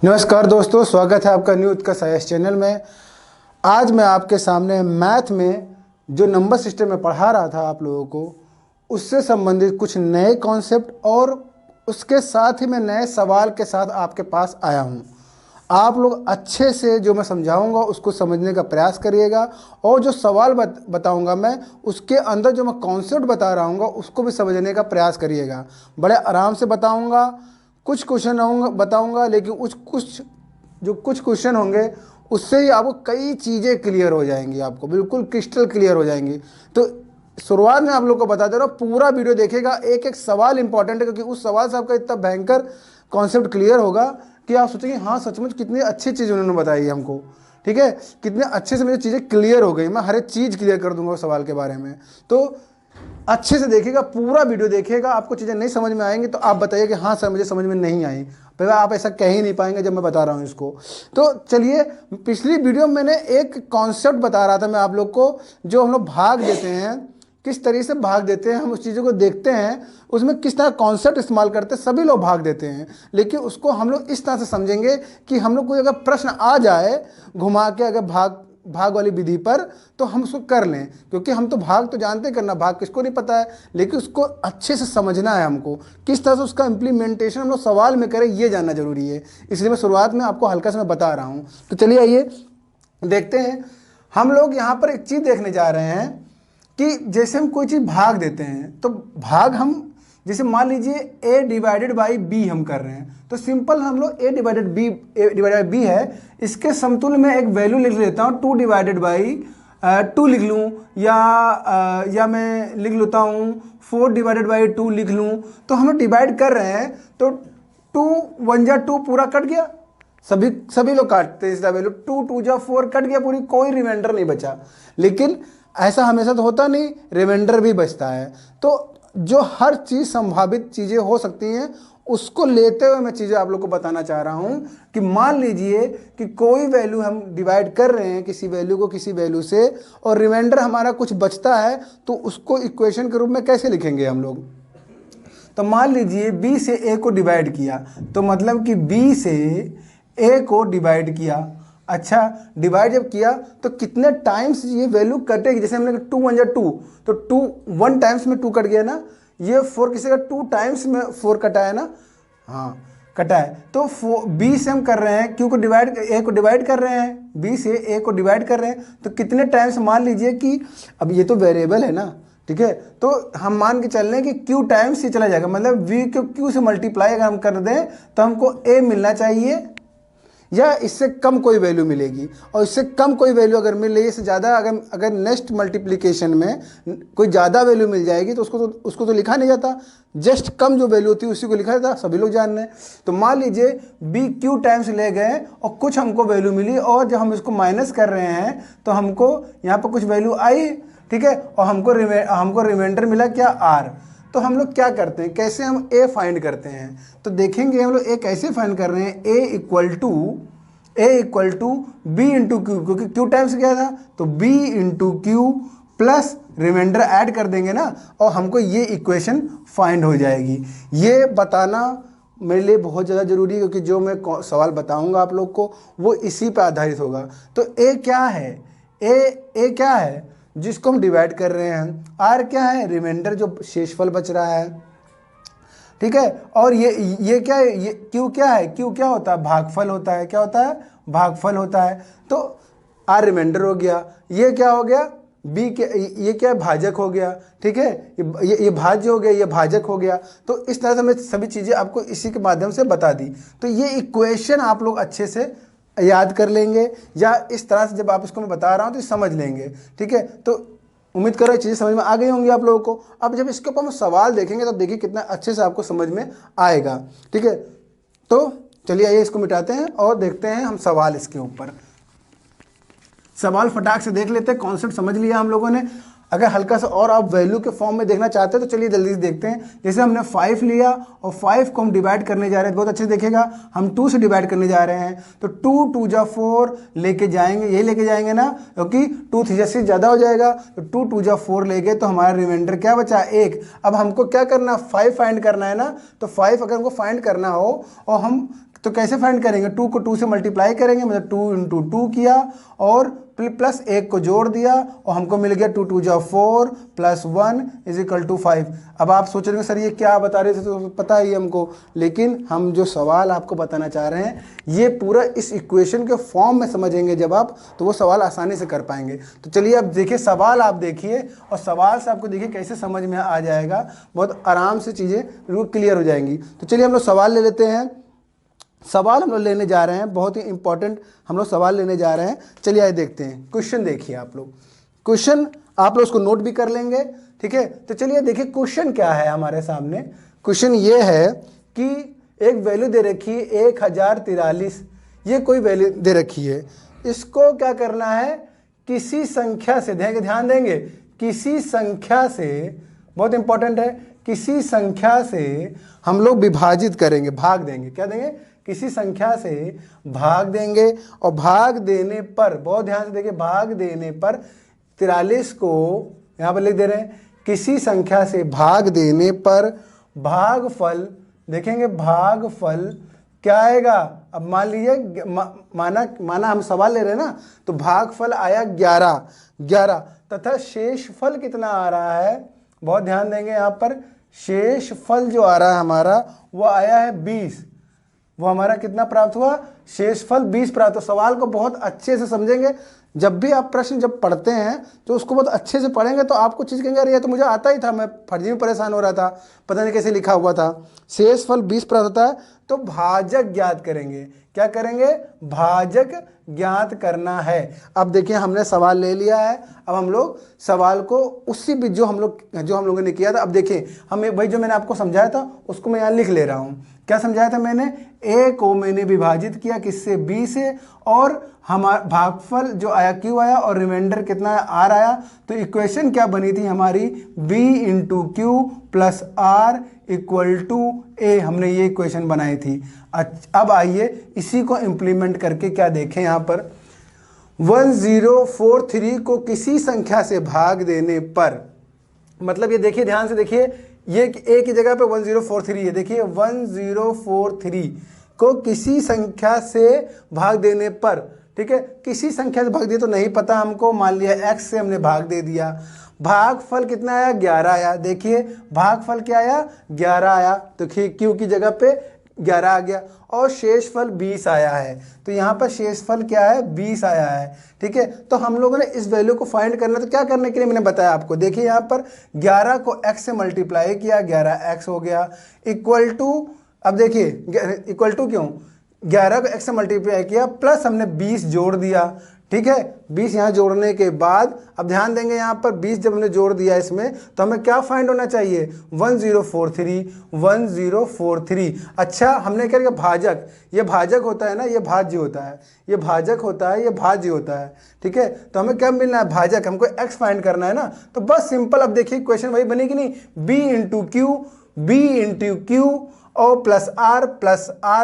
नमस्कार दोस्तों, स्वागत है आपका न्यू उत्कर्ष IAS चैनल में। आज मैं आपके सामने मैथ में जो नंबर सिस्टम में पढ़ा रहा था आप लोगों को, उससे संबंधित कुछ नए कॉन्सेप्ट और उसके साथ ही मैं नए सवाल के साथ आपके पास आया हूं। आप लोग अच्छे से जो मैं समझाऊंगा उसको समझने का प्रयास करिएगा और जो सवाल बताऊंगा मैं उसके अंदर जो मैं कॉन्सेप्ट बता रहा हूँ उसको भी समझने का प्रयास करिएगा। बड़े आराम से बताऊंगा, कुछ क्वेश्चन बताऊंगा, लेकिन कुछ क्वेश्चन होंगे उससे ही आपको कई चीज़ें क्लियर हो जाएंगी, आपको बिल्कुल क्रिस्टल क्लियर हो जाएंगी। तो शुरुआत में आप लोग को बता दे रहा हूँ, पूरा वीडियो देखिएगा, एक एक सवाल इंपॉर्टेंट है क्योंकि उस सवाल से आपका इतना भयंकर कॉन्सेप्ट क्लियर होगा कि आप सोचेंगे हाँ सचमुच कितनी अच्छी चीज़ उन्होंने बताई है हमको। ठीक है, कितने अच्छे से मुझे चीज़ें क्लियर हो गई, मैं हर एक चीज़ क्लियर कर दूंगा उस सवाल के बारे में। तो अच्छे से देखिएगा, पूरा वीडियो देखिएगा। आपको चीज़ें नहीं समझ में आएंगी तो आप बताइए कि हाँ सर मुझे समझ में नहीं आई, पहले आप ऐसा कह ही नहीं पाएंगे जब मैं बता रहा हूँ इसको। तो चलिए, पिछली वीडियो में मैंने एक कॉन्सेप्ट बता रहा था मैं आप लोग को, जो हम लोग भाग देते हैं, किस तरीके से भाग देते हैं, हम उस चीज़ों को देखते हैं, उसमें किस तरह कॉन्सेप्ट इस्तेमाल करते हैं। सभी लोग भाग देते हैं, लेकिन उसको हम लोग इस तरह से समझेंगे कि हम लोग को अगर प्रश्न आ जाए घुमा के अगर भाग वाली विधि पर, तो हम उसको कर लें, क्योंकि हम तो भाग तो जानते करना, भाग किसको नहीं पता है, लेकिन उसको अच्छे से समझना है हमको, किस तरह से उसका इम्प्लीमेंटेशन हम लोग सवाल में करें ये जानना जरूरी है। इसलिए मैं शुरुआत में आपको हल्का से मैं बता रहा हूँ। तो चलिए आइए देखते हैं। हम लोग यहाँ पर एक चीज़ देखने जा रहे हैं कि जैसे हम कोई चीज़ भाग देते हैं तो भाग हम जैसे मान लीजिए a डिवाइडेड बाई b हम कर रहे हैं, तो सिंपल हम लोग a डिवाइडेड b है, इसके समतुल्य में एक वैल्यू लिख लेता हूँ 2 डिवाइडेड बाई 2 लिख लूँ, या मैं लिख लेता हूँ 4 डिवाइडेड बाई 2 लिख लूँ। तो हम लोग डिवाइड कर रहे हैं तो 2 1 जा 2 पूरा कट गया, सभी लोग काटते हैं इसका वैल्यू, 2 2 जा 4 कट गया, पूरी कोई रिमाइंडर नहीं बचा। लेकिन ऐसा हमेशा तो होता नहीं, रिमाइंडर भी बचता है। तो जो हर चीज़ संभावित चीज़ें हो सकती हैं उसको लेते हुए मैं चीज़ें आप लोग को बताना चाह रहा हूं कि मान लीजिए कि कोई वैल्यू हम डिवाइड कर रहे हैं किसी वैल्यू को किसी वैल्यू से, और रिमाइंडर हमारा कुछ बचता है, तो उसको इक्वेशन के रूप में कैसे लिखेंगे हम लोग। तो मान लीजिए b से a को डिवाइड किया, तो मतलब कि b से a को डिवाइड किया। अच्छा, डिवाइड जब किया तो कितने टाइम्स ये वैल्यू कटेगी, जैसे हमने 2 1 जा 2, तो 2 1 टाइम्स में 2 कट गया ना, ये 4 किसी का 2 टाइम्स में 4 कटा है ना, हाँ कटा है। तो b से हम कर रहे हैं, q को डिवाइड a को डिवाइड कर रहे हैं, b से a को डिवाइड कर रहे हैं, तो कितने टाइम्स, मान लीजिए कि अब ये तो वेरिएबल है ना, ठीक है, तो हम मान के चल रहे हैं कि q टाइम्स ही चला जाएगा, मतलब v को q से मल्टीप्लाई अगर हम कर दें तो हमको a मिलना चाहिए या इससे कम कोई वैल्यू मिलेगी, और इससे कम कोई वैल्यू अगर मिल रही है, इससे ज़्यादा अगर नेक्स्ट मल्टीप्लिकेशन में कोई ज़्यादा वैल्यू मिल जाएगी तो उसको तो लिखा नहीं जाता, जस्ट कम जो वैल्यू होती है उसी को लिखा जाता, सभी लोग जान रहे हैं। तो मान लीजिए बी क्यू टाइम्स ले गए और कुछ हमको वैल्यू मिली, और जब हम इसको माइनस कर रहे हैं तो हमको यहाँ पर कुछ वैल्यू आई, ठीक है, और हमको रिमाइंडर मिला क्या, आर। तो हम लोग क्या करते हैं, कैसे हम a फाइंड करते हैं, तो देखेंगे हम लोग a कैसे फाइंड कर रहे हैं। a equal to b into Q, क्योंकि q टाइम्स क्या था, तो b into Q plus reminder add कर देंगे ना, और हमको ये इक्वेशन फाइंड हो जाएगी। ये बताना मेरे लिए बहुत ज़्यादा ज़रूरी है, क्योंकि जो मैं सवाल बताऊंगा आप लोग को वो इसी पर आधारित होगा। तो a क्या है, a क्या है जिसको हम डिवाइड कर रहे हैं, आर क्या है, रिमाइंडर जो शेषफल बच रहा है, ठीक है, और ये क्या है, ये क्यू क्या है, क्यू क्या होता है, भागफल होता है, क्या होता है, भागफल होता है। तो आर रिमाइंडर हो गया, ये क्या हो गया, बी के ये क्या है, भाजक हो गया, ठीक है, ये भाज्य हो गया, ये भाजक हो गया। तो इस तरह से मैं सभी चीज़ें आपको इसी के माध्यम से बता दी। तो ये इक्वेशन आप लोग अच्छे से याद कर लेंगे, या इस तरह से जब आप इसको मैं बता रहा हूँ तो समझ लेंगे, ठीक है। तो उम्मीद कर रहा हूँ चीज़ें समझ में आ गई होंगी आप लोगों को। अब जब इसके ऊपर हम सवाल देखेंगे तो देखिए कितना अच्छे से आपको समझ में आएगा, ठीक है। तो चलिए आइए इसको मिटाते हैं और देखते हैं हम सवाल इसके ऊपर। सवाल फटाक से देख लेते हैं, कॉन्सेप्ट समझ लिया हम लोगों ने। अगर हल्का सा और आप वैल्यू के फॉर्म में देखना चाहते हैं तो चलिए जल्दी से देखते हैं। जैसे हमने 5 लिया और 5 को हम डिवाइड करने जा रहे हैं, बहुत अच्छे से देखिएगा, हम 2 से डिवाइड करने जा रहे हैं, तो 2 2 जा 4 लेके जाएंगे, यही लेके जाएंगे ना, क्योंकि 2 3 से ज़्यादा हो जाएगा, तो 2 2 जा 4 ले गए, तो हमारा रिमाइंडर क्या बचा 1। अब हमको क्या करना, 5 फाइंड करना है ना, तो 5 अगर हमको फाइंड करना हो और हम तो कैसे फाइंड करेंगे, 2 को 2 से मल्टीप्लाई करेंगे, मतलब 2 इंटू 2 किया और प्लस 1 को जोड़ दिया और हमको मिल गया 2 2 जा 4 प्लस 1 इज इक्वल टू 5। अब आप सोच रहे हैं सर ये क्या बता रहे थे, तो पता ही हमको, लेकिन हम जो सवाल आपको बताना चाह रहे हैं ये पूरा इस इक्वेशन के फॉर्म में समझेंगे जब आप, तो वो सवाल आसानी से कर पाएंगे। तो चलिए अब देखिए सवाल, आप देखिए और सवाल से आपको देखिए कैसे समझ में आ जाएगा, बहुत आराम से चीज़ें बिल्कुल क्लियर हो जाएंगी। तो चलिए हम लोग सवाल ले लेते हैं। सवाल हम लोग लेने जा रहे हैं, बहुत ही इंपॉर्टेंट हम लोग सवाल लेने जा रहे हैं। चलिए आइए देखते हैं। क्वेश्चन देखिए आप लोग, क्वेश्चन आप लोग उसको नोट भी कर लेंगे, ठीक है। तो चलिए देखिए क्वेश्चन क्या है हमारे सामने। क्वेश्चन ये है कि एक वैल्यू दे रखी है 1043, ये कोई वैल्यू दे रखी है, इसको क्या करना है, किसी संख्या से, ध्यान देंगे, किसी संख्या से, बहुत इंपॉर्टेंट है, किसी संख्या से हम लोग विभाजित करेंगे, भाग देंगे, क्या देंगे, किसी संख्या से भाग देंगे और भाग देने पर, बहुत ध्यान से देखिए, भाग देने पर 43 को यहाँ पर लिख दे रहे हैं, किसी संख्या से भाग देने पर भागफल, देखेंगे भागफल क्या आएगा। अब मान लीजिए माना हम सवाल ले रहे हैं ना, तो भागफल आया 11 तथा शेषफल कितना आ रहा है, बहुत ध्यान देंगे यहाँ पर, शेषफल जो आ रहा है हमारा वो आया है 20। वो हमारा कितना प्राप्त हुआ, शेषफल 20 प्राप्त। तो सवाल को बहुत अच्छे से समझेंगे, जब भी आप प्रश्न जब पढ़ते हैं तो उसको बहुत अच्छे से पढ़ेंगे तो आपको चीज़ कहेंगे अरे ये तो मुझे आता ही था, मैं फर्जी में परेशान हो रहा था, पता नहीं कैसे लिखा हुआ था। शेषफल 20 प्राप्त होता है, तो भाजक ज्ञात करेंगे, क्या करेंगे, भाजक ज्ञात करना है। अब देखिए हमने सवाल ले लिया है, अब हम लोग सवाल को उसी भी जो हम लोगों ने किया था, अब देखिए हम भाई जो मैंने आपको समझाया था उसको मैं यहाँ लिख ले रहा हूँ। क्या समझाया था मैंने, ए को मैंने विभाजित किया किससे, बी से, और हमारा भागफल जो आया क्यू आया और रिमाइंडर कितना आर आया। तो इक्वेशन क्या बनी थी हमारी, B into Q plus R equal to A, हमने ये इक्वेशन बनाई थी। अब आइए इसी को इम्प्लीमेंट करके क्या देखें, यहाँ पर 1043 को किसी संख्या से भाग देने पर, मतलब ये देखिए ध्यान से देखिए, ये ए की जगह पे 1043 है, देखिए 1043 को किसी संख्या से भाग देने पर, ठीक है, किसी संख्या से भाग दिया तो नहीं पता हमको, मान लिया x से हमने भाग दे दिया, भागफल कितना आया 11 आया, देखिए भागफल क्या आया 11 आया, तो क्यू की जगह पे 11 आ गया, और शेषफल 20 आया है, तो यहाँ पर शेषफल क्या है 20 आया है, ठीक है। तो हम लोगों ने इस वैल्यू को फाइंड करना, तो क्या करने के लिए मैंने बताया आपको, देखिए यहाँ पर 11 को x से मल्टीप्लाई किया, 11x हो गया, इक्वल टू, अब देखिए इक्वल टू क्यों, 11 को x से मल्टीप्लाई किया प्लस हमने 20 जोड़ दिया, ठीक है, 20 यहाँ जोड़ने के बाद, अब ध्यान देंगे यहाँ पर 20 जब हमने जोड़ दिया इसमें, तो हमें क्या फाइंड होना चाहिए, 1043। अच्छा हमने क्या किया, भाजक, ये भाजक होता है ना, ये भाज्य होता है, ये भाजक होता है, ये भाज्य होता है, ठीक है। तो हमें क्या मिलना है, भाजक, हमको x फाइंड करना है ना, तो बस सिंपल, अब देखिए क्वेश्चन वही बनेगी नहीं, b इंटू क्यू और प्लस आर,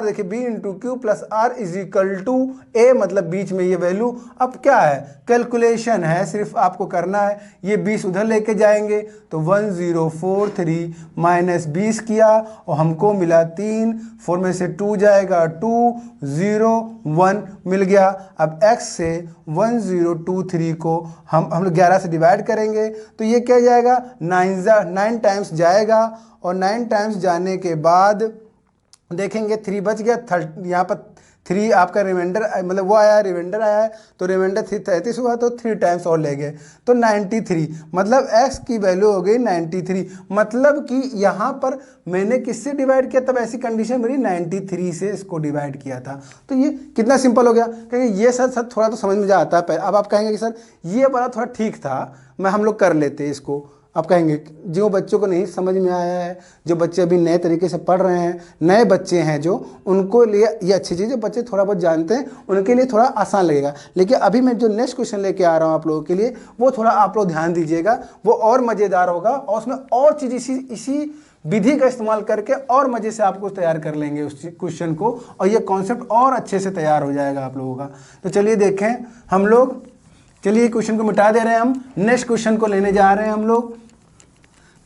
देखिए b into Q plus R is equal to A, मतलब बीच में ये वैल्यू, अब क्या है, कैलकुलेशन है, सिर्फ आपको करना है, ये 20 उधर लेके जाएंगे, तो 1043 माइनस 20 किया और हमको मिला 3, 4 में से 2 जाएगा, 201 मिल गया। अब x से 1023 को हम लोग 11 से डिवाइड करेंगे, तो ये क्या जाएगा, 9 टाइम्स जाएगा, और 9 टाइम्स जाने के बाद देखेंगे 3 बच गया, यहाँ पर 3 आपका रिमाइंडर, मतलब वो आया, रिमाइंडर आया है, तो रिमाइंडर 33 हुआ, तो 3 टाइम्स और ले गए, तो 93, मतलब x की वैल्यू हो गई 93, मतलब कि यहाँ पर मैंने किससे डिवाइड किया, तब ऐसी कंडीशन मेरी 93 से इसको डिवाइड किया था। तो ये कितना सिंपल हो गया, क्योंकि ये सर थोड़ा तो समझ में आता है। अब आप कहेंगे कि सर ये वाला थोड़ा ठीक था, हम लोग कर लेते इसको, आप कहेंगे जो बच्चों को नहीं समझ में आया है, जो बच्चे अभी नए तरीके से पढ़ रहे हैं, नए बच्चे हैं जो, उनको लिए ये अच्छी चीज़ है। बच्चे थोड़ा बहुत जानते हैं उनके लिए थोड़ा आसान लगेगा। लेकिन अभी मैं जो नेक्स्ट क्वेश्चन लेके आ रहा हूँ आप लोगों के लिए, वो थोड़ा आप लोग ध्यान दीजिएगा, वो और मज़ेदार होगा और उसमें और चीज़ इसी विधि का इस्तेमाल करके और मज़े से आपको तैयार कर लेंगे उस क्वेश्चन को, और ये कॉन्सेप्ट और अच्छे से तैयार हो जाएगा आप लोगों का। तो चलिए देखें हम लोग, चलिए क्वेश्चन को मिटा दे रहे हैं, हम नेक्स्ट क्वेश्चन को लेने जा रहे हैं। हम लोग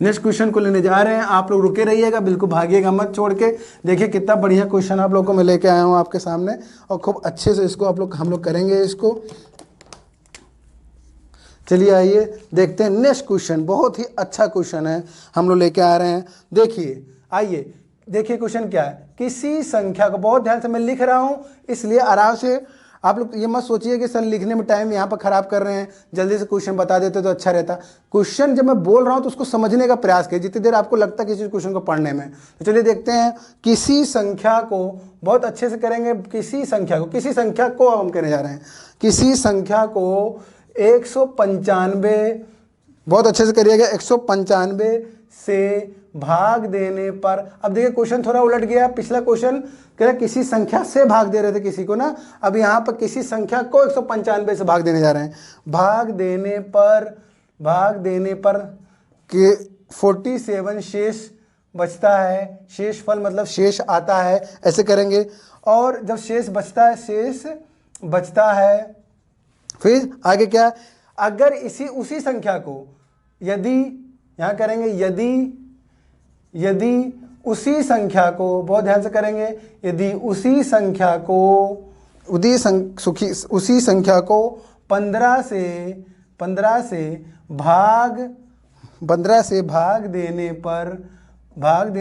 नेक्स्ट क्वेश्चन को लेने जा रहे हैं। आप लोग रुके रहिएगा, बिल्कुल भागिएगा मत छोड़ के। देखिए कितना बढ़िया क्वेश्चन आप लोगों को मैं लेके आया हूँ आपके सामने, और खूब अच्छे से इसको हम लोग करेंगे इसको। चलिए आइए देखते हैं नेक्स्ट क्वेश्चन। बहुत ही अच्छा क्वेश्चन है, हम लोग लेके आ रहे हैं। देखिए आइए देखिए क्वेश्चन क्या है। किसी संख्या को, बहुत ध्यान से मैं लिख रहा हूँ इसलिए आराम से आप लोग ये मत सोचिए कि सर लिखने में टाइम यहाँ पर खराब कर रहे हैं, जल्दी से क्वेश्चन बता देते तो अच्छा रहता। क्वेश्चन जब मैं बोल रहा हूँ तो उसको समझने का प्रयास करिए जितनी देर आपको लगता है किसी क्वेश्चन को पढ़ने में। तो चलिए देखते हैं। किसी संख्या को, बहुत अच्छे से करेंगे, किसी संख्या को अब हम कहने जा रहे हैं। किसी संख्या को 195, बहुत अच्छे से करिएगा, 195 से भाग देने पर, अब देखिए क्वेश्चन थोड़ा उलट गया। पिछला क्वेश्चन कह रहा किसी संख्या से भाग दे रहे थे किसी को ना, अब यहाँ पर किसी संख्या को 195 से भाग देने जा रहे हैं। भाग देने पर कि 47 शेष बचता है, शेष फल मतलब शेष आता है, ऐसे करेंगे। और जब शेष बचता है फिर आगे क्या, अगर उसी संख्या को यदि, यहाँ करेंगे यदि उसी संख्या को, बहुत ध्यान से करेंगे, यदि उसी संख्या को 15 से भाग देने पर,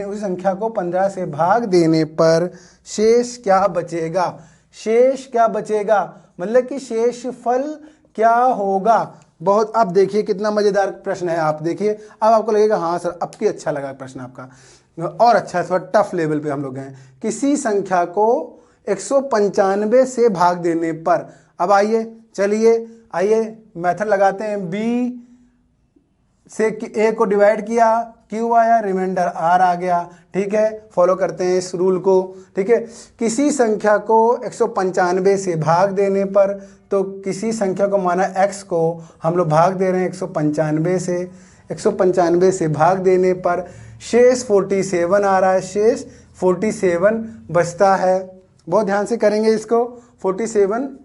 उसी संख्या को 15 से भाग देने पर शेष क्या बचेगा। शेष क्या बचेगा मतलब कि शेष फल क्या होगा। बहुत, अब देखिए कितना मजेदार प्रश्न है। आप देखिए अब आपको लगेगा हाँ सर अब की अच्छा लगा प्रश्न आपका, और अच्छा है, थोड़ा टफ लेवल पे हम लोग हैं। किसी संख्या को 195 से भाग देने पर, अब आइए मेथड लगाते हैं। बी से ए को डिवाइड किया, क्यू आया, रिमाइंडर आर आ गया। ठीक है, फॉलो करते हैं इस रूल को। ठीक है, किसी संख्या को 195 से भाग देने पर, तो किसी संख्या को माना x को हम लोग भाग दे रहे हैं 195 से भाग देने पर शेष 47 आ रहा है, शेष 47 बचता है। बहुत ध्यान से करेंगे इसको। 47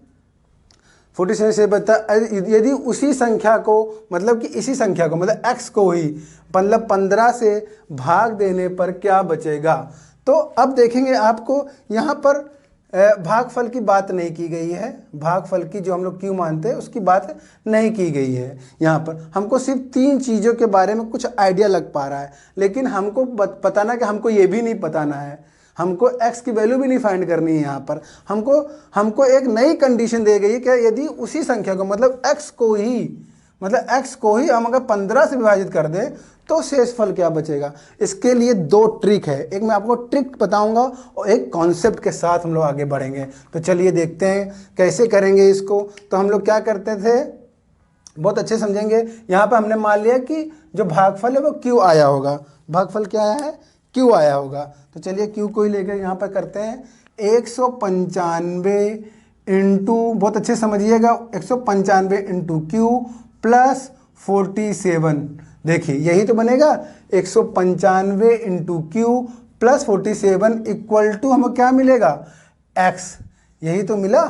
से बचता, यदि उसी संख्या को, मतलब कि इसी संख्या को, मतलब x को ही, मतलब 15 से भाग देने पर क्या बचेगा। तो अब देखेंगे आपको यहाँ पर भागफल की बात नहीं की गई है, भागफल की जो हम लोग क्यों मानते हैं उसकी बात नहीं की गई है। यहाँ पर हमको सिर्फ 3 चीज़ों के बारे में कुछ आइडिया लग पा रहा है, लेकिन हमको बताना कि हमको ये भी नहीं बताना है, हमको x की वैल्यू भी नहीं फाइंड करनी है। यहाँ पर हमको एक नई कंडीशन दी गई है कि यदि उसी संख्या को, मतलब x को ही हम अगर 15 से विभाजित कर दें तो शेषफल क्या बचेगा। इसके लिए 2 ट्रिक है, एक मैं आपको ट्रिक बताऊंगा और एक कॉन्सेप्ट के साथ हम लोग आगे बढ़ेंगे। तो चलिए देखते हैं कैसे करेंगे इसको। तो हम लोग क्या करते थे, बहुत अच्छे समझेंगे। यहाँ पर हमने मान लिया कि जो भागफल है वो क्यू आया होगा, भागफल क्या आया है, क्यू आया होगा। तो चलिए क्यू को ही लेकर यहाँ पर करते हैं 195 इंटू, बहुत अच्छे समझिएगा, 195 इंटू क्यू प्लस 47। देखिए यही तो बनेगा, 195 into Q plus 47 equal to हमें क्या मिलेगा, x। यही तो मिला।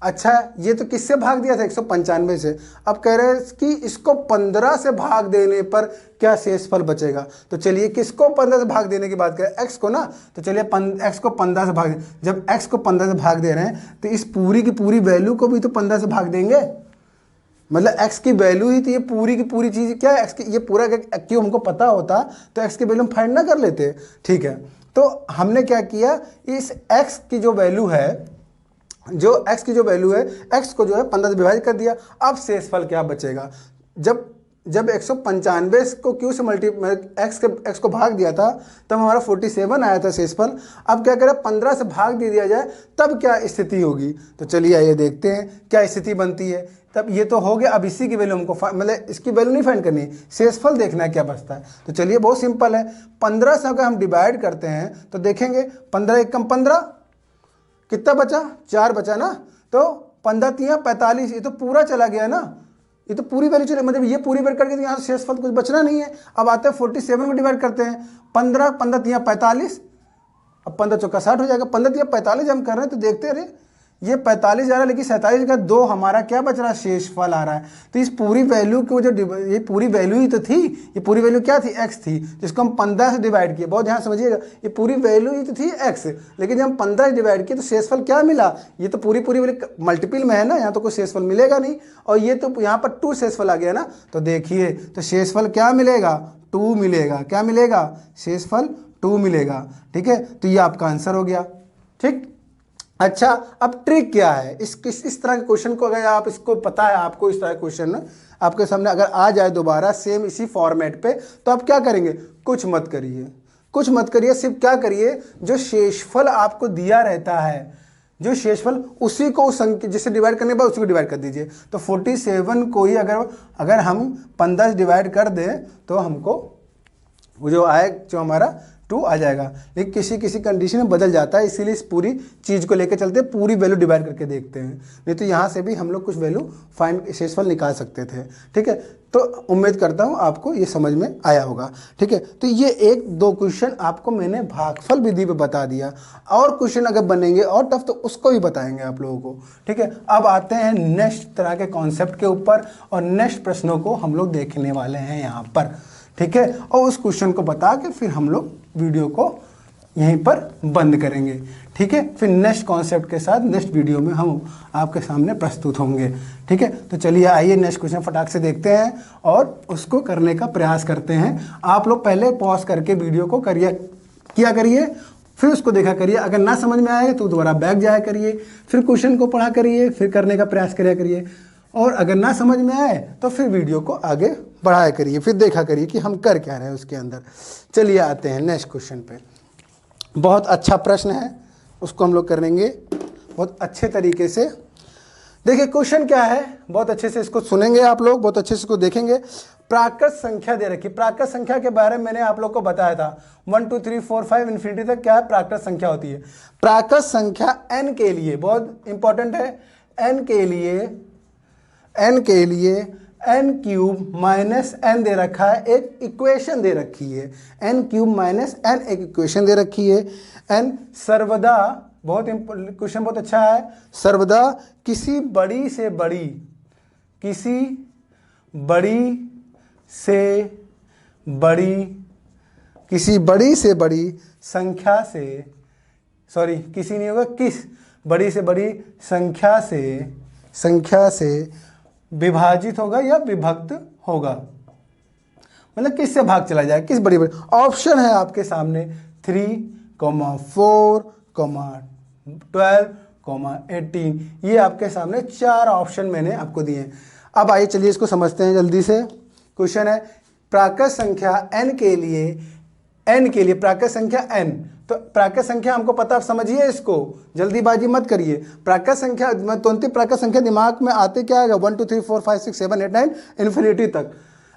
अच्छा, ये तो किससे भाग दिया था, 195 से। अब कह रहे हैं कि इसको 15 से भाग देने पर क्या शेषफल बचेगा। तो चलिए किसको 15 से भाग देने की बात करें, x को ना। तो चलिए x को 15 से भाग, जब x को 15 से भाग दे रहे हैं तो इस पूरी की पूरी वैल्यू को भी तो 15 से भाग देंगे। मतलब x की वैल्यू ही तो ये पूरी की पूरी चीज़ क्या है, x की ये पूरा क्यों हमको पता होता तो x की वैल्यू हम फाइंड ना कर लेते। ठीक है, तो हमने क्या किया, इस x की जो वैल्यू है, x को जो है 15 से विभाजित कर दिया। अब शेषफल क्या बचेगा, जब 195 को क्यू से एक्स को भाग दिया था तब हमारा 47 आया था शेषफल। अब क्या करें, 15 से भाग दे दिया जाए तब क्या स्थिति होगी। तो चलिए आइए देखते हैं क्या स्थिति बनती है। तब ये तो हो गया, अब इसी की वैल्यू हमको मतलब इसकी वैल्यू नहीं फाइंड करनी, शेषफल देखना है क्या बचता है। तो चलिए बहुत सिंपल है, 15 से अगर हम डिवाइड करते हैं तो देखेंगे 15 एकम 15, कितना बचा, 4 बचा ना। तो 15 तिया 45, ये तो पूरा चला गया ना, ये तो पूरी वैल्यू चले, मतलब ये पूरी वैल्यू करके तो यहाँ शेषफल कुछ बचना नहीं है। अब आते हैं 47 में डिवाइड करते हैं, 15 तिया 45, अब 15 चौका 60 हो जाएगा। 15 तिया 45 हम कर रहे हैं तो देखते रहे ये 45 जा रहा है, लेकिन 47 का 2 हमारा क्या बच रहा है, शेषफल आ रहा है। तो इस पूरी वैल्यू को जो ये पूरी वैल्यू ही तो थी, ये पूरी वैल्यू क्या थी, x थी, जिसको हम 15 से डिवाइड किए। बहुत ध्यान समझिएगा, ये पूरी वैल्यू ही तो थी x, लेकिन जब हम 15 से डिवाइड किए तो शेषफल क्या मिला, ये तो पूरी वैल्यू मल्टीपल में है ना, यहाँ तो कोई शेषफल मिलेगा नहीं। और ये तो यहाँ पर 2 शेषफल आ गया ना, तो देखिए तो शेषफल क्या मिलेगा, 2 मिलेगा। क्या मिलेगा, शेषफल 2 मिलेगा। ठीक है, तो ये आपका आंसर हो गया। ठीक, अच्छा अब ट्रिक क्या है, इस तरह के क्वेश्चन को अगर आप इसको पता है आपको, इस तरह के क्वेश्चन आपके सामने अगर आ जाए दोबारा सेम इसी फॉर्मेट पे, तो आप क्या करेंगे, कुछ मत करिए, कुछ मत करिए, सिर्फ क्या करिए, जो शेषफल आपको दिया रहता है, जो शेषफल उसी को उस अंक जिससे डिवाइड करने के बाद उसी को डिवाइड कर दीजिए। तो 47 को ही अगर हम 15 से डिवाइड कर दें तो हमको वो जो आए, जो हमारा 2 आ जाएगा। लेकिन किसी किसी कंडीशन में बदल जाता है, इसीलिए इस पूरी चीज़ को लेकर चलते हैं, पूरी वैल्यू डिवाइड करके देखते हैं, नहीं तो यहाँ से भी हम लोग कुछ वैल्यू फाइंड शेषफल निकाल सकते थे। ठीक है, तो उम्मीद करता हूँ आपको ये समझ में आया होगा। ठीक है, तो ये 1-2 क्वेश्चन आपको मैंने भागफल विधि पे बता दिया, और क्वेश्चन अगर बनेंगे और टफ तो उसको भी बताएंगे आप लोगों को। ठीक है, अब आते हैं नेक्स्ट तरह के कॉन्सेप्ट के ऊपर, और नेक्स्ट प्रश्नों को हम लोग देखने वाले हैं यहाँ पर। ठीक है, और उस क्वेश्चन को बता के फिर हम लोग वीडियो को यहीं पर बंद करेंगे। ठीक है, फिर नेक्स्ट कॉन्सेप्ट के साथ नेक्स्ट वीडियो में हम आपके सामने प्रस्तुत होंगे। ठीक है, तो चलिए आइए नेक्स्ट क्वेश्चन फटाक से देखते हैं और उसको करने का प्रयास करते हैं। आप लोग पहले पॉज करके वीडियो को किया करिए, फिर उसको देखा करिए। अगर ना समझ में आए तो दोबारा बैक जाया करिए, फिर क्वेश्चन को पढ़ा करिए, फिर करने का प्रयास करिए करिए। और अगर ना समझ में आए तो फिर वीडियो को आगे बढ़ाया करिए, फिर देखा करिए कि हम कर क्या रहे हैं उसके अंदर। चलिए आते हैं नेक्स्ट क्वेश्चन पे। बहुत अच्छा प्रश्न है, उसको हम लोग करेंगे बहुत अच्छे तरीके से। देखिए क्वेश्चन क्या है, बहुत अच्छे से इसको सुनेंगे आप लोग, बहुत अच्छे से इसको देखेंगे। प्राकृत संख्या दे रखी, प्राकृत संख्या के बारे में मैंने आप लोग को बताया था, 1 2 3 4 5 इन्फिनिटी तक क्या है प्राकृत संख्या होती है। प्राकृत संख्या n के लिए बहुत इंपॉर्टेंट है, n के लिए n क्यूब माइनस n दे रखा है, एक इक्वेशन दे रखी है, n क्यूब माइनस n एक इक्वेशन दे रखी है। n सर्वदा, बहुत क्वेश्चन बहुत अच्छा है, सर्वदा किसी बड़ी से बड़ी संख्या से, सॉरी किसी नहीं होगा, किस बड़ी से बड़ी संख्या से विभाजित होगा या विभक्त होगा, मतलब किससे भाग चला जाए, किस बड़ी ऑप्शन है आपके सामने 3, 4, 12, 18, ये आपके सामने 4 ऑप्शन मैंने आपको दिए हैं। अब आइए चलिए इसको समझते हैं जल्दी से। क्वेश्चन है प्राकृत संख्या n के लिए प्राकृत संख्या n, तो प्राकृत संख्या हमको पता, आप समझिए इसको, जल्दीबाजी मत करिए। प्राकृत संख्या तुरंत प्राकृत संख्या दिमाग में आते क्या आएगा, 1 2 3 4 5 6 7 8 9 इन्फिनिटी तक।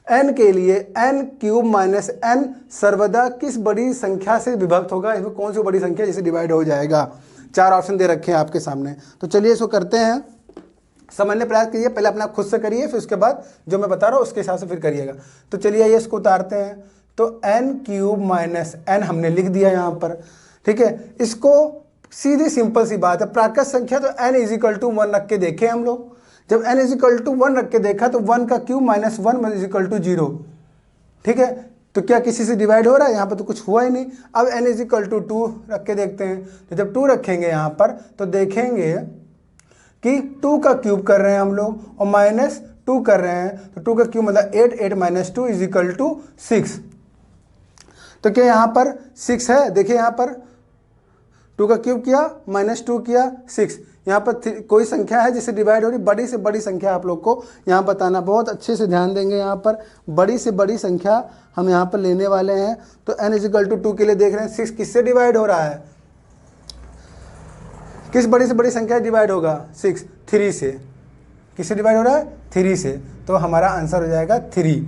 n के लिए n क्यूब माइनस n सर्वदा किस बड़ी संख्या से विभक्त होगा, इसमें कौन सी बड़ी संख्या जिसे डिवाइड हो जाएगा। 4 ऑप्शन दे रखे हैं आपके सामने, तो चलिए इसको करते हैं, समझने प्रयास करिए। पहले अपना खुद से करिए, फिर उसके बाद जो मैं बता रहा हूँ उसके हिसाब से फिर करिएगा। तो चलिए ये इसको उतारते हैं, तो n क्यूब माइनस n हमने लिख दिया यहाँ पर। ठीक है, इसको सीधी सिंपल सी बात है, प्राकृत संख्या तो n इज इक्वल टू 1 रख के देखे हम लोग। जब n इज इक्वल टू 1 रख के देखा तो 1 का cube minus 1 is equal to 0। ठीक है, तो क्या किसी से डिवाइड हो रहा है, यहाँ पर तो कुछ हुआ ही नहीं। अब n इज इक्वल टू 2 रख के देखते हैं, तो जब 2 रखेंगे यहाँ पर तो देखेंगे कि 2 का क्यूब कर रहे हैं हम लोग और माइनस 2 कर रहे हैं, तो 2 का क्यूब मतलब 8, 8 माइनस 2 इज इक्वल टू 6। तो क्या यहाँ पर 6 है, देखिए यहाँ पर 2 का क्यूब किया माइनस 2 किया 6, यहाँ पर कोई संख्या है जिससे डिवाइड हो रही, बड़ी से बड़ी संख्या आप लोग को यहाँ बताना, बहुत अच्छे से ध्यान देंगे। यहाँ पर बड़ी से बड़ी संख्या हम यहाँ पर लेने वाले हैं। तो n = 2 के लिए देख रहे हैं 6 किससे डिवाइड हो रहा है, किस बड़ी से बड़ी संख्या डिवाइड होगा, 6 3 से, किससे डिवाइड हो रहा है, 3 से। तो हमारा आंसर हो जाएगा 3,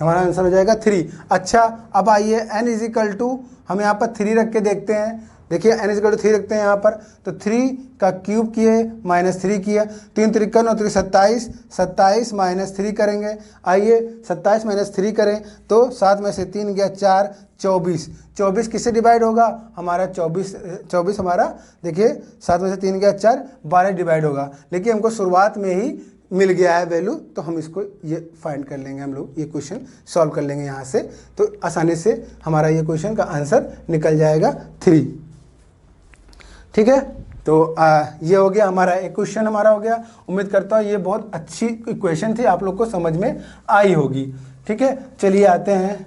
हमारा आंसर हो जाएगा 3। अच्छा अब आइए n = हम यहाँ पर 3 रख के देखते हैं। देखिए n = 3 रखते हैं यहाँ पर, तो 3 का क्यूब किए -3 किया, 3 3 9 3 27, 27 -3 करेंगे। आइए 27 - 3 करें तो 7 में से 3 गया 4, 24, 24 किससे डिवाइड होगा, हमारा 24 हमारा, देखिए 7 में से 3 गया 4, 12 डिवाइड होगा। लेकिन हमको शुरुआत में ही मिल गया है वैल्यू, तो हम इसको ये फाइंड कर लेंगे, हम लोग ये क्वेश्चन सॉल्व कर लेंगे यहाँ से, तो आसानी से हमारा ये क्वेश्चन का आंसर निकल जाएगा 3। ठीक है, तो ये हो गया हमारा एक क्वेश्चन हमारा हो गया। उम्मीद करता हूँ ये बहुत अच्छी इक्वेशन थी, आप लोग को समझ में आई होगी। ठीक है, चलिए आते हैं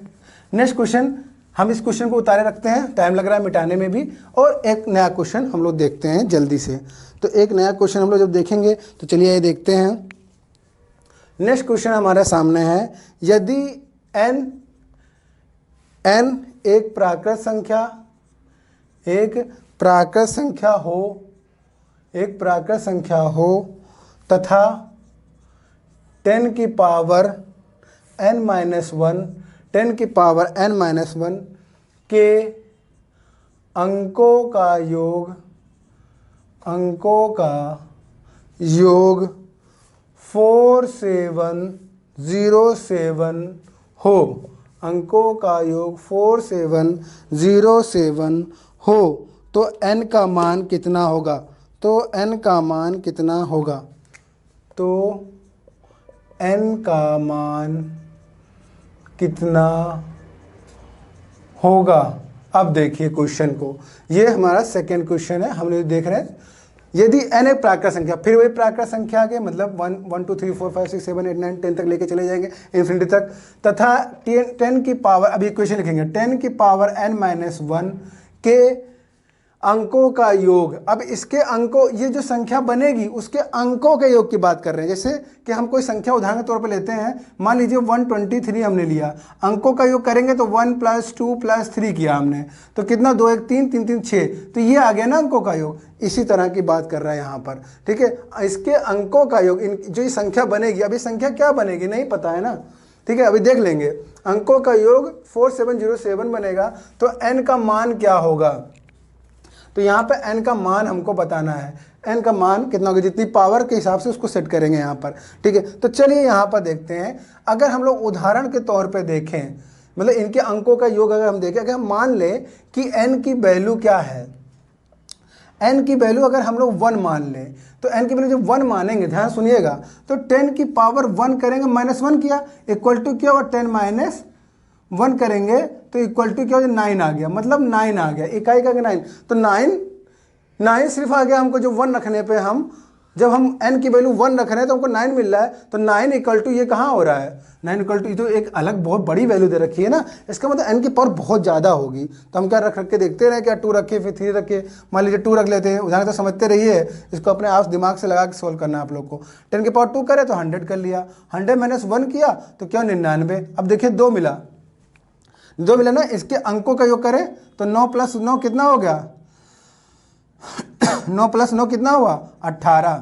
नेक्स्ट क्वेश्चन। हम इस क्वेश्चन को उतारे रखते हैं, टाइम लग रहा है मिटाने में भी, और एक नया क्वेश्चन हम लोग देखते हैं जल्दी से। तो एक नया क्वेश्चन हम लोग जब देखेंगे तो चलिए ये देखते हैं। नेक्स्ट क्वेश्चन हमारे सामने है, यदि n एक प्राकृत संख्या, एक प्राकृत संख्या हो, एक प्राकृत संख्या हो तथा 10 की पावर n-1, 10 की पावर n-1 के अंकों का योग, अंकों का योग 4707 हो, अंकों का योग 4707 हो, तो n का मान कितना होगा, तो n का मान कितना होगा, तो n का मान कितना होगा। अब देखिए क्वेश्चन को, ये हमारा सेकेंड क्वेश्चन है, हम लोग देख रहे हैं यदि n एक प्राकृत संख्या, फिर वही प्राकृत संख्या के मतलब 1 2 3 4 5 6 7 8 9 10 तक लेके चले जाएंगे इन्फिनिटी तक, तथा 10 की पावर, अभी इक्वेशन लिखेंगे 10 की पावर n-1 के अंकों का योग। अब इसके अंकों, ये जो संख्या बनेगी उसके अंकों के योग की बात कर रहे हैं। जैसे कि हम कोई संख्या उदाहरण के तौर पे लेते हैं, मान लीजिए 123 हमने लिया, अंकों का योग करेंगे तो 1 + 2 + 3 किया हमने, तो कितना 2 1 3 3 3 6, तो ये आ गया ना अंकों का योग। इसी तरह की बात कर रहा है यहाँ पर। ठीक है, इसके अंकों का योग, जो ये संख्या बनेगी, अभी संख्या क्या बनेगी नहीं पता है ना, ठीक है, अभी देख लेंगे। अंकों का योग 4707 बनेगा, तो n का मान क्या होगा, तो यहाँ पे n का मान हमको बताना है। n का मान कितना होगा, जितनी पावर के हिसाब से उसको सेट करेंगे यहाँ पर। ठीक है, तो चलिए यहाँ पर देखते हैं। अगर हम लोग उदाहरण के तौर पे देखें, मतलब इनके अंकों का योग अगर हम देखें, अगर हम मान लें कि n की वैल्यू क्या है, n की वैल्यू अगर हम लोग 1 मान लें, तो n की वैल्यू जब 1 मानेंगे, ध्यान सुनिएगा, तो 10 की पावर 1 करेंगे, -1 किया, इक्वल टू क्या हुआ 10 - 1 करेंगे तो इक्वल टू क्या हो जाए 9 आ गया, मतलब 9 आ गया, इकाई का 9, तो 9 सिर्फ आ गया हमको, जो 1 रखने पे हम, जब हम n की वैल्यू 1 रख रहे हैं तो हमको 9 मिल रहा है, तो 9 = ये कहाँ हो रहा है, 9 = ये तो एक अलग बहुत बड़ी वैल्यू दे रखी है ना, इसका मतलब n की पावर बहुत ज़्यादा होगी। तो हम क्या रख के देखते रहे, क्या 2 रखे फिर 3 रखे, मान लीजिए 2 रख लेते हैं, उदाहरण तो समझते रहिए, इसको अपने आप दिमाग से लगा के सोल्व करना है आप लोग को। 10 की पावर 2 करे तो 100 कर लिया, 100 - 1 किया तो क्या 99। अब देखिए 2 मिला ना, इसके अंकों का योग करें तो 9 + 9 कितना हो गया 9 + 9 कितना हुआ 18,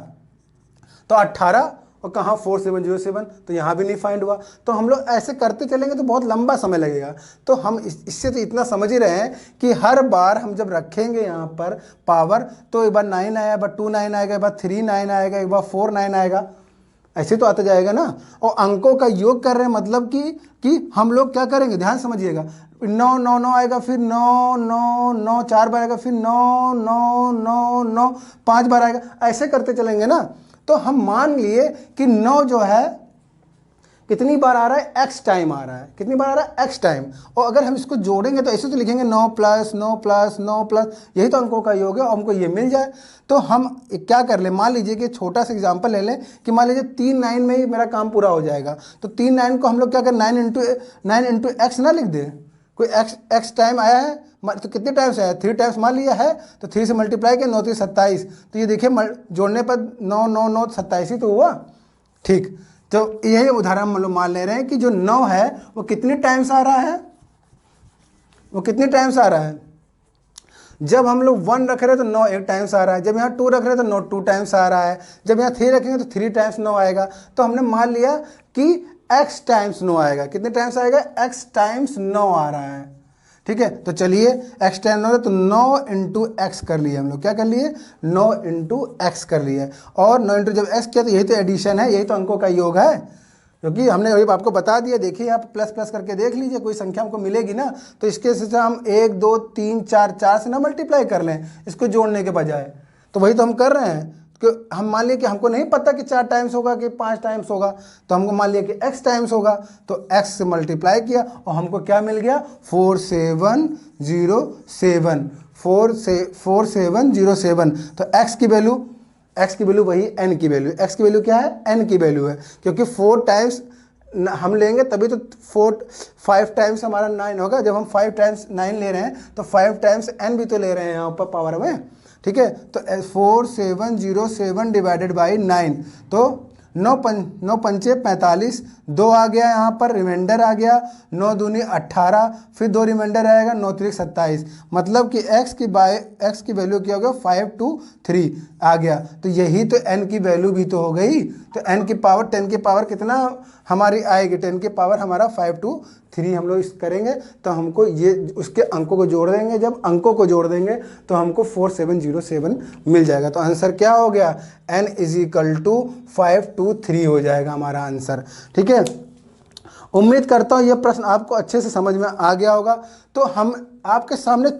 तो 18 और कहाँ 4707, तो यहाँ भी नहीं फाइंड हुआ। तो हम लोग ऐसे करते चलेंगे तो बहुत लंबा समय लगेगा। तो हम इससे तो इतना समझ ही रहे हैं कि हर बार हम जब रखेंगे यहाँ पर पावर, तो एक बार 9 आया, एक बार 2 9 आएगा, एक बार 3 9 आएगा, एक बार 4 9 आएगा, ऐसे तो आता जाएगा ना। और अंकों का योग कर रहे हैं, मतलब कि हम लोग क्या करेंगे, ध्यान समझिएगा, 9 9 9 आएगा, फिर 9 9 9 4 बार आएगा, फिर 9 9 9 9 5 बार आएगा, ऐसे करते चलेंगे ना। तो हम मान लिए कि 9 जो है कितनी बार आ रहा है, x टाइम आ रहा है, कितनी बार आ रहा है x टाइम। और अगर हम इसको जोड़ेंगे तो ऐसे तो लिखेंगे 9 + 9 + 9 +, यही तो अंकों का योग है, और हमको ये मिल जाए। तो हम क्या कर लें, मान लीजिए कि छोटा सा एग्जांपल ले लें कि मान लीजिए 3 9 में ही मेरा काम पूरा हो जाएगा, तो 3 9 को हम लोग क्या करें, 9 × x ना लिख दें, कोई एक्स टाइम आया है तो कितने टाइम्स आया, 3 टाइम्स मान लिया है, तो 3 से मल्टीप्लाई किया, 9 3 27, तो ये देखिए जोड़ने पर 9 9 9 27 ही तो हुआ। ठीक, तो यही उदाहरण हम लोग मान ले रहे हैं कि जो 9 है वो कितने टाइम्स आ रहा है, वो कितने टाइम्स आ रहा है। जब हम लोग 1 रख रहे हैं तो 9 1 टाइम्स आ रहा है, जब यहाँ 2 रख रहे हैं तो 9 2 टाइम्स आ रहा है, जब यहाँ 3 रखेंगे तो 3 टाइम्स 9 आएगा। तो हमने मान लिया कि x टाइम्स 9 आएगा। कितने टाइम्स आएगा, x टाइम्स 9 आ रहा है। ठीक है, तो चलिए x टाइम्स 9 है तो 9 इंटू एक्स कर लिए हम लोग, क्या कर लिए, 9 इंटू एक्स कर लिए। और 9 इंटू जब x किया तो यही तो एडिशन है, यही तो अंकों का योग है, क्योंकि हमने अभी आपको बता दिया। देखिए आप प्लस प्लस करके देख लीजिए, कोई संख्या हमको मिलेगी ना, तो इसके से हम 1 2 3 4 4 से ना मल्टीप्लाई कर लें इसको जोड़ने के बजाय। तो वही तो हम कर रहे हैं कि हम मान लिए कि हमको नहीं पता कि 4 टाइम्स होगा कि 5 टाइम्स होगा, तो हमको मान लिया कि x टाइम्स होगा, तो x से मल्टीप्लाई किया और हमको क्या मिल गया, 4707, 4707। तो x की वैल्यू वही n की वैल्यू, x की वैल्यू क्या है, n की वैल्यू है, क्योंकि 4 टाइम्स हम लेंगे तभी तो 5 टाइम्स हमारा 9 होगा। जब हम 5 टाइम्स 9 ले रहे हैं तो 5 टाइम्स n भी तो ले रहे हैं यहाँ पर पावर में। ठीक है, तो 4707 डिवाइडेड बाई 9, तो 9 पंचे 45, 2 आ गया यहाँ पर, रिमाइंडर आ गया, 9 दूनी 18, फिर 2 रिमाइंडर आएगा, 9 3 27, मतलब कि x की वैल्यू क्या हो गया, 523 आ गया। तो यही तो n की वैल्यू भी तो हो गई। तो n की पावर 10 की पावर कितना हमारी आएगी, 10 की पावर हमारा 523 हम लोग करेंगे तो हमको ये उसके अंकों को जोड़ देंगे। जब अंकों को जोड़ देंगे तो हमको 4707 मिल जाएगा। तो आंसर क्या हो गया, n = 523 हो जाएगा हमारा आंसर। ठीक है, उम्मीद करता हूँ यह प्रश्न आपको अच्छे से समझ में आ गया होगा। तो हम आपके सामने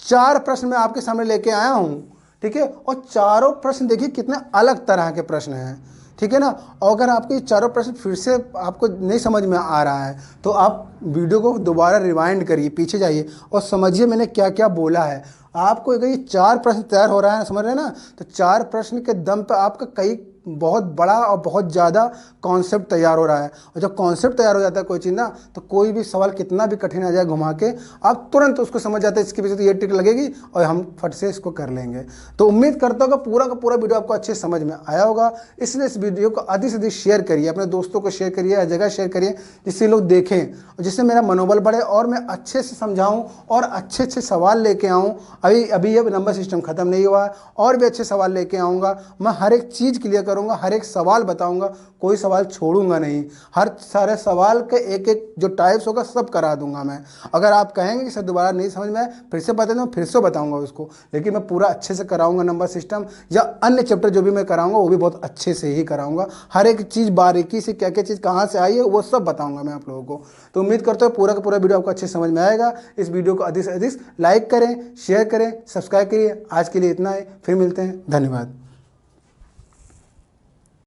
4 प्रश्न मैं आपके सामने लेके आया हूँ। ठीक है, और चारों प्रश्न देखिए कितने अलग तरह के प्रश्न हैं। ठीक है ना, और अगर आपके ये चारों प्रश्न फिर से आपको नहीं समझ में आ रहा है तो आप वीडियो को दोबारा रिवाइंड करिए, पीछे जाइए और समझिए मैंने क्या क्या बोला है। आपको अगर ये 4 प्रश्न तैयार हो रहा है, समझ रहे हैं ना, तो 4 प्रश्न के दम पे आपका कई बहुत बड़ा और बहुत ज़्यादा कॉन्सेप्ट तैयार हो रहा है। और जब कॉन्सेप्ट तैयार हो जाता है कोई चीज़ ना, तो कोई भी सवाल कितना भी कठिन आ जाए घुमा के आप तुरंत उसको समझ जाते हैं, इसके पीछे तो ये ट्रिक लगेगी और हम फट से इसको कर लेंगे। तो उम्मीद करता हूँ कि पूरा का पूरा वीडियो आपको अच्छे समझ में आया होगा। इसलिए इस वीडियो को अधिक से अधिक शेयर करिए, अपने दोस्तों को शेयर करिए, हर जगह शेयर करिए, जिससे लोग देखें और जिससे मेरा मनोबल बढ़े और मैं अच्छे से समझाऊँ और अच्छे अच्छे सवाल लेके आऊँ। अभी ये नंबर सिस्टम ख़त्म नहीं हुआ है, और भी अच्छे सवाल लेके आऊँगा। मैं हर एक चीज़ क्लियर करूँगा, हर एक सवाल बताऊंगा, कोई सवाल छोड़ूंगा नहीं। हर सारे सवाल के एक एक जो टाइप्स होगा सब करा दूंगा मैं। अगर आप कहेंगे कि सर दोबारा नहीं समझ में आए, फिर से बता दूँ, फिर से बताऊंगा उसको, लेकिन मैं पूरा अच्छे से कराऊंगा। नंबर सिस्टम या अन्य चैप्टर जो भी मैं कराऊंगा वो भी बहुत अच्छे से ही कराऊंगा। हर एक चीज़ बारीकी से क्या क्या चीज़ कहाँ से आई है वो सब बताऊँगा मैं आप लोगों को। तो उम्मीद करता हूँ पूरा का पूरा वीडियो आपको अच्छे से समझ में आएगा। इस वीडियो को अधिक से अधिक लाइक करें, शेयर करें, सब्सक्राइब करिए। आज के लिए इतना है, फिर मिलते हैं, धन्यवाद।